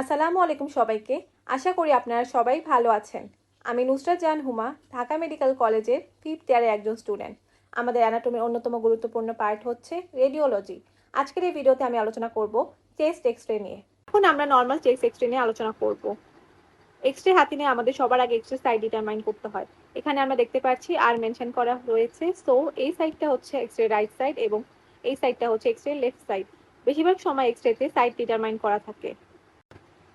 আসসালামু আলাইকুম সবাইকে। আশা করি আপনারা সবাই ভালো আছেন। আমি নুসরাত জাহান হুমা, ঢাকা মেডিকেল কলেজের 5th ইয়ারের একজন স্টুডেন্ট। আমাদের অ্যানাটমির অন্যতম গুরুত্বপূর্ণ পার্ট হচ্ছে রেডিওলজি। আজকের এই ভিডিওতে আমি আলোচনা করব চেস্ট এক্সরে নিয়ে। এখন আমরা নর্মাল চেস্ট এক্সরে নিয়ে আলোচনা করব। এক্সরে হাতে নিয়ে আমাদের সবার আগে এক্সরে সাইড ডিটারমাইন করতে হয়। এখানে আমরা দেখতে পাচ্ছি আর মেনশন করা রয়েছে। সো এই সাইডটা হচ্ছে এক্সরে রাইট সাইড এবং এই সাইডটা হচ্ছে এক্সরে লেফট সাইড। বেশিরভাগ সময় এক্সরেতে সাইড ডিটারমাইন করা থাকে।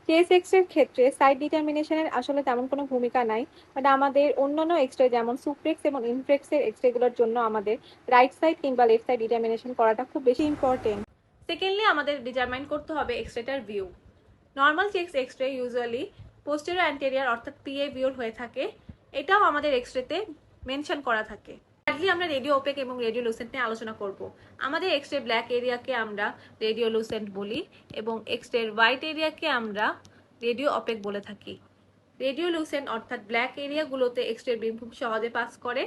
কেস এক্সরের ক্ষেত্রে সাইড ডিটারমিনেশনের আসলে তেমন কোনো ভূমিকা নাই, বাট আমাদের অন্যান্য এক্সরে যেমন সুপ্রেক্স এবং ইনফ্রেক্সের এক্সরেগুলোর জন্য আমাদের রাইট সাইড কিংবা লেফট সাইড ডিটারমিনেশন করাটা খুব বেশি ইম্পর্টেন্ট। সেকেন্ডলি আমাদের ডিটারমাইন করতে হবে এক্সরেটার view. Normal chest X-ray usually posterior anterior অর্থাৎ পিএ ভিউর হয়ে থাকে। এটাও আমাদের এক্সরেতে মেনশন করা থাকে। আজকে আমরা রেডিও ওপেক এবং রেডিও লুসেন্ট নিয়ে আলোচনা করব। আমাদের এক্সরে ব্ল্যাক এরিয়াকে আমরা রেডিও লুসেন্ট বলি এবং এক্সরের হোয়াইট এরিয়াকে আমরা রেডিও ওপেক বলে থাকি। রেডিও লুসেন্ট অর্থাৎ ব্ল্যাক এরিয়াগুলোতে এক্সরের বিম খুব সহজে পাস করে,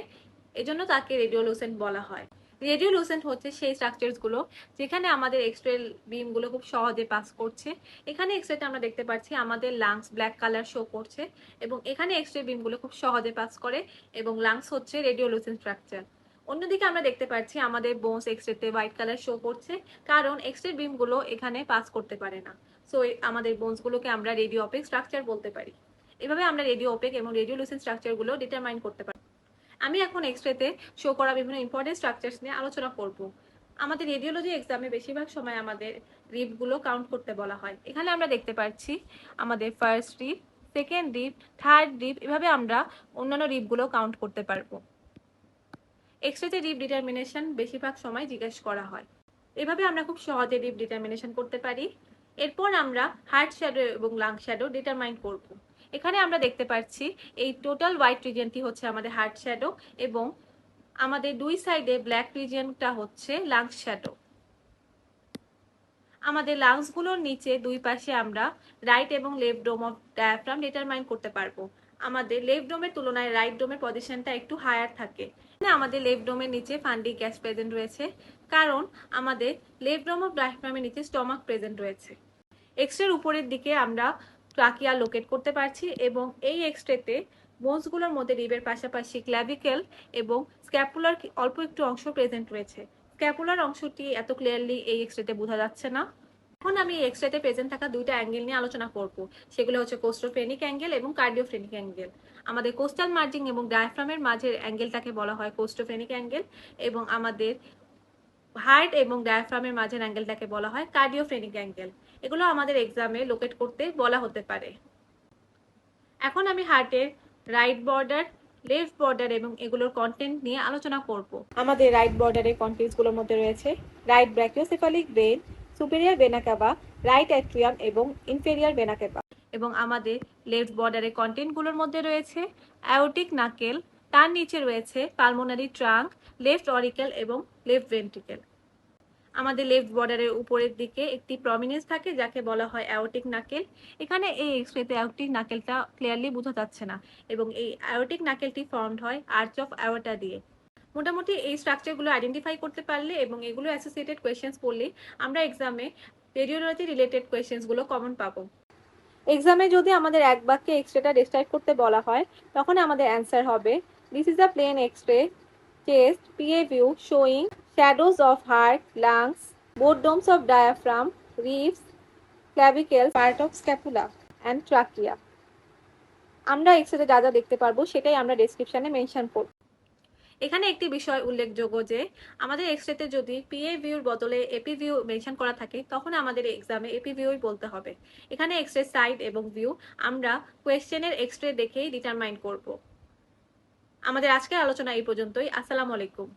এজন্য তাকে রেডিও লুসেন্ট বলা হয়। রেডিও লুসেন্ট হচ্ছে সেই স্ট্রাকচারসগুলো যেখানে আমাদের এক্সরে বিমগুলো খুব সহজে পাস করছে। এখানে এক্সরেতে আমরা দেখতে পাচ্ছি আমাদের লাংস ব্ল্যাক কালার শো করছে এবং এখানে এক্সরে বিমগুলো খুব সহজে পাস করে এবং লাংস হচ্ছে রেডিও লুসেন্ট স্ট্রাকচার। অন্যদিকে আমরা দেখতে পাচ্ছি আমাদের বোনস এক্সরেতে হোয়াইট কালার শো করছে, কারণ এক্সরে বিমগুলো এখানে পাস করতে পারে না। সো আমাদের বোনসগুলোকে আমরা রেডিও ওপেক স্ট্রাকচার বলতে পারি। এভাবে আমরা রেডিও ওপেক এবং রেডিও লুসেন্ট স্ট্রাকচারগুলো ডিটারমাইন করতে পারি। আমি এখন এক্সরেতে শো করা বিভিন্ন ইম্পর্টেন্ট স্ট্রাকচারস নিয়ে আলোচনা করব। আমাদের রেডিওলজি এক্সামে বেশিরভাগ সময় আমাদের রিপগুলো কাউন্ট করতে বলা হয়। এখানে আমরা দেখতে পাচ্ছি আমাদের ফার্স্ট রিপ, সেকেন্ড রিপ, থার্ড রিপ, এভাবে আমরা অন্যান্য রিপগুলো কাউন্ট করতে পারবো। এক্সরেতে রিপ ডিটারমিনেশন বেশিরভাগ সময় জিজ্ঞেস করা হয়। এভাবে আমরা খুব সহজে রিপ ডিটারমিনেশন করতে পারি। এরপর আমরা হার্ট শ্যাডো এবং লাং শ্যাডো ডিটারমাইন করব। এখানে আমরা দেখতে পাচ্ছি এই টোটাল হোয়াইট রিজিয়নটি হচ্ছে আমাদের হার্ট শ্যাডো এবং আমাদের দুই সাইডে ব্ল্যাক রিজিয়নটা হচ্ছে লাংস শ্যাডো। আমাদের লাংসগুলোর নিচে দুই পাশে আমরা রাইট এবং left dome of diaphragm determine করতে পারবো। আমাদের লেফট ডোমের তুলনায় রাইট ডোমের পজিশনটা একটু হায়ার থাকে। আমাদের লেফট ডোমের নিচে ফান্ডি গ্যাস প্রেজেন্ট রয়েছে, কারণ আমাদের লেফট ডোম অফ ডায়াফ্রামের নিচে স্টমাক প্রেজেন্ট রয়েছে। এক্সরের উপরের দিকে আমরা ট্রাকিয়া লোকেট করতে পারছি এবং এই এক্সরেতে বোনসগুলোর মধ্যে রিবের পাশাপাশি ক্ল্যাভিকেল এবং স্ক্যাপুলার অল্প একটু অংশ প্রেজেন্ট রয়েছে। স্ক্যাপুলার অংশটি এত ক্লিয়ারলি এই এক্সরেতে বোঝা যাচ্ছে না। এখন আমি এক্সরেতে প্রেজেন্ট থাকা দুইটা অ্যাঙ্গেল নিয়ে আলোচনা করব। সেগুলো হচ্ছে কোস্টোফ্রেনিক অ্যাঙ্গেল এবং কার্ডিওফ্রেনিক অ্যাঙ্গেল। আমাদের কোস্টাল মার্জিন এবং ডায়াফ্রামের মাঝের অ্যাঙ্গেলটাকে বলা হয় কোস্টোফ্রেনিক অ্যাঙ্গেল এবং আমাদের হার্ট এবং ডায়াফ্রামের মাঝের অ্যাঙ্গেলটাকে বলা হয় কার্ডিওফ্রেনিক অ্যাঙ্গেল। এগুলো আমাদের এক্সামে লোকেট করতে বলা হতে পারে। এখন আমি হার্টের রাইট বর্ডার, লেফট বর্ডার এবং এগুলোর কন্টেন্ট নিয়ে আলোচনা করব। আমাদের রাইট বর্ডারের কন্টেন্টসগুলোর মধ্যে রয়েছে right brachiocephalic vein, superior vena cava, right atrium এবং ইনফেরিয়র ভেনা কাভা। এবং আমাদের লেফট বর্ডারের কন্টেন্টগুলোর মধ্যে রয়েছে অ্যাওর্টিক নাকেল, তার নিচে রয়েছে পালমোনারি ট্রাঙ্ক, লেফট অরিকেল এবং লেফট ভেন্ট্রিকেল। আমাদের লেফট বর্ডারের উপরের দিকে একটি প্রমিনেন্স থাকে যাকে বলা হয় অ্যাওর্টিক নাকেল। এখানে এই এক্সরেতে অ্যাওর্টিক নাকেলটা ক্লিয়ারলি বোঝা যাচ্ছে না এবং এই অ্যাওর্টিক নাকেলটি ফর্মড হয় আর্চ অফ অ্যাওর্টা দিয়ে। মোটামুটি এই স্ট্রাকচারগুলো আইডেন্টিফাই করতে পারলে এবং এগুলো অ্যাসোসিয়েটেড কোয়েশ্চেন্স পড়লে আমরা এক্সামে রেডিওলজি রিলেটেড কোয়েশ্চেন্সগুলো কমন পাবো। এক্সামে যদি আমাদের এক বাক্যে এক্সরেটা ডেসক্রাইব করতে বলা হয়, তখন আমাদের অ্যান্সার হবে this is a plain X-ray chest PA view showing shadows of heart, lungs, both domes of diaphragm, ribs, clavicles, part of scapula and trachea. আমরা এক্সরেতে যা যা দেখতে পারবো সেটাই আমরা ডেসক্রিপশনে মেনশন করব। এখানে একটি বিষয় উল্লেখযোগ্য যে আমাদের এক্সরেতে যদি পিএ ভিউর বদলে এপি ভিউ মেনশন করা থাকে, তখন আমাদের এক্সামে এপি ভিউই বলতে হবে। এখানে এক্সরে সাইড এবং ভিউ আমরা কোয়েশ্চেনের এক্সরে দেখেই ডিটারমাইন করব। আমাদের আজকের আলোচনা এই পর্যন্তই। আসসালামু আলাইকুম।